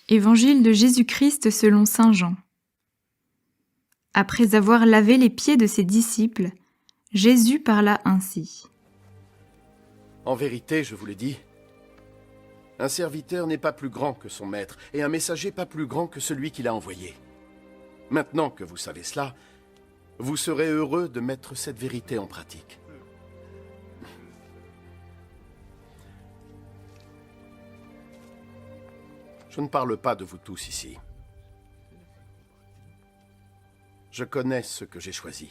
Évangile de Jésus-Christ selon saint Jean. Après avoir lavé les pieds de ses disciples, Jésus parla ainsi. En vérité, je vous le dis, un serviteur n'est pas plus grand que son maître, et un messager pas plus grand que celui qui l'a envoyé. Maintenant que vous savez cela, vous serez heureux de mettre cette vérité en pratique. Je ne parle pas de vous tous ici. Je connais ce que j'ai choisi.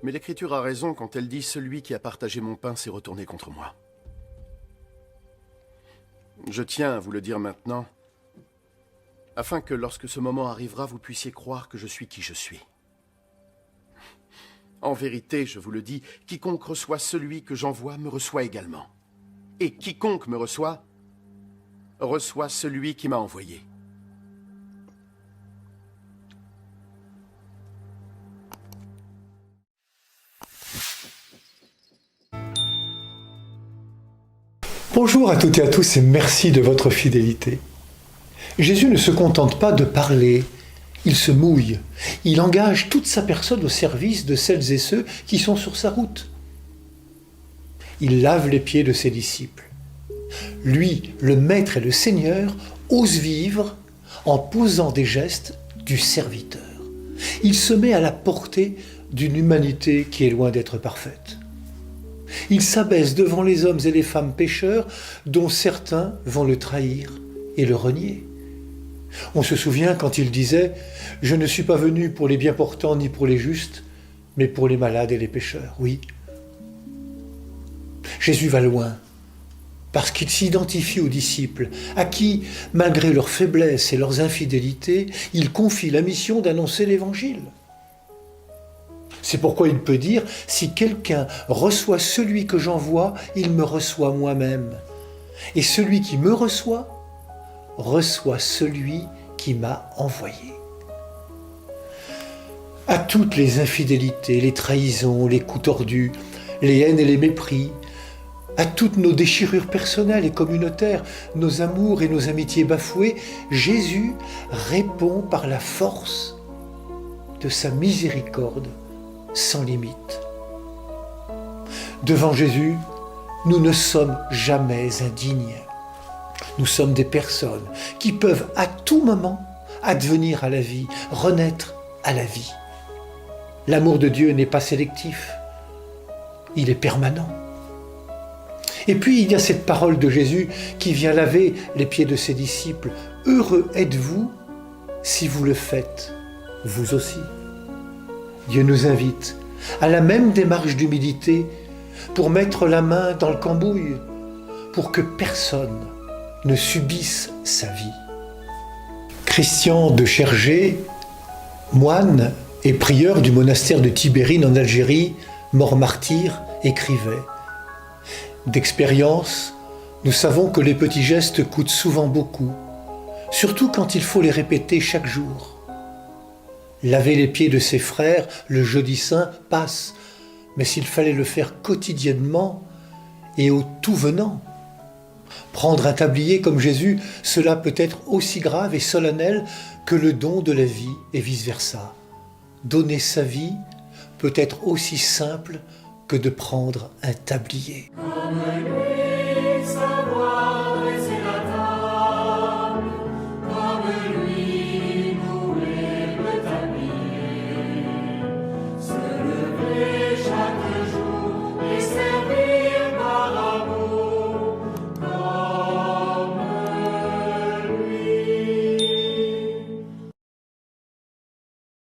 Mais l'Écriture a raison quand elle dit « Celui qui a partagé mon pain s'est retourné contre moi ». Je tiens à vous le dire maintenant, afin que lorsque ce moment arrivera, vous puissiez croire que je suis qui je suis. En vérité, je vous le dis, quiconque reçoit celui que j'envoie me reçoit également. Et quiconque me reçoit celui qui m'a envoyé. Bonjour à toutes et à tous et merci de votre fidélité. Jésus ne se contente pas de parler, il se mouille. Il engage toute sa personne au service de celles et ceux qui sont sur sa route. Il lave les pieds de ses disciples. Lui, le Maître et le Seigneur, ose vivre en posant des gestes du serviteur. Il se met à la portée d'une humanité qui est loin d'être parfaite. Il s'abaisse devant les hommes et les femmes pécheurs dont certains vont le trahir et le renier. On se souvient quand il disait « Je ne suis pas venu pour les bien portants ni pour les justes, mais pour les malades et les pécheurs. » Oui. Jésus va loin parce qu'il s'identifie aux disciples à qui, malgré leurs faiblesses et leurs infidélités, il confie la mission d'annoncer l'Évangile. C'est pourquoi il peut dire « Si quelqu'un reçoit celui que j'envoie, il me reçoit moi-même. Et celui qui me reçoit celui qui m'a envoyé. » À toutes les infidélités, les trahisons, les coups tordus, les haines et les mépris, à toutes nos déchirures personnelles et communautaires, nos amours et nos amitiés bafouées, Jésus répond par la force de sa miséricorde sans limite. Devant Jésus, nous ne sommes jamais indignes. Nous sommes des personnes qui peuvent à tout moment advenir à la vie, renaître à la vie. L'amour de Dieu n'est pas sélectif, il est permanent. Et puis il y a cette parole de Jésus qui vient laver les pieds de ses disciples. « Heureux êtes-vous si vous le faites, vous aussi. » Dieu nous invite à la même démarche d'humilité pour mettre la main dans le cambouis, pour que personne ne subisse sa vie. Christian de Chergé, moine et prieur du monastère de Tibérine en Algérie, mort martyr, écrivait « D'expérience, nous savons que les petits gestes coûtent souvent beaucoup, surtout quand il faut les répéter chaque jour. Laver les pieds de ses frères le jeudi saint passe, mais s'il fallait le faire quotidiennement et au tout venant. Prendre un tablier comme Jésus, cela peut être aussi grave et solennel que le don de la vie et vice-versa. Donner sa vie peut être aussi simple que de prendre un tablier.